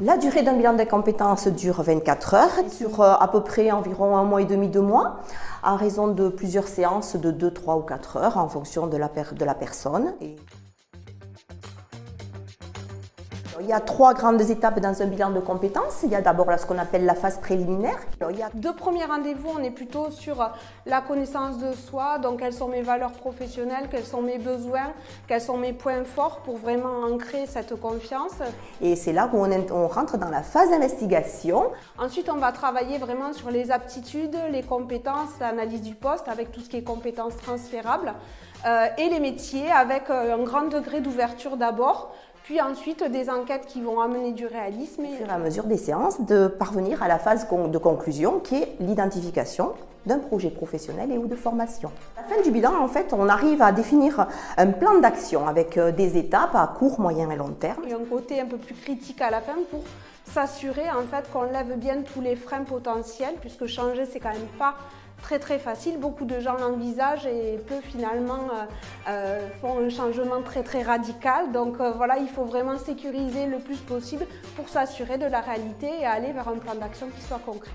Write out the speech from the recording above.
La durée d'un bilan des compétences dure 24 heures, sur à peu près environ 1 mois et demi, 2 mois, à raison de plusieurs séances de 2, 3 ou 4 heures en fonction de la personne. Il y a 3 grandes étapes dans un bilan de compétences. Il y a d'abord ce qu'on appelle la phase préliminaire. Il y a 2 premiers rendez-vous, on est plutôt sur la connaissance de soi, donc quelles sont mes valeurs professionnelles, quels sont mes besoins, quels sont mes points forts pour vraiment ancrer cette confiance. Et c'est là où on rentre dans la phase d'investigation. Ensuite, on va travailler vraiment sur les aptitudes, les compétences, l'analyse du poste avec tout ce qui est compétences transférables et les métiers avec un grand degré d'ouverture d'abord. Puis ensuite, des enquêtes qui vont amener du réalisme. Au fur et à mesure des séances, de parvenir à la phase de conclusion qui est l'identification d'un projet professionnel et ou de formation. À la fin du bilan, en fait, on arrive à définir un plan d'action avec des étapes à court, moyen et long terme. Et un côté un peu plus critique à la fin pour s'assurer en fait qu'on lève bien tous les freins potentiels, puisque changer, c'est quand même pas très facile. Beaucoup de gens l'envisagent et peu finalement font un changement très radical. Donc voilà, il faut vraiment sécuriser le plus possible pour s'assurer de la réalité et aller vers un plan d'action qui soit concret.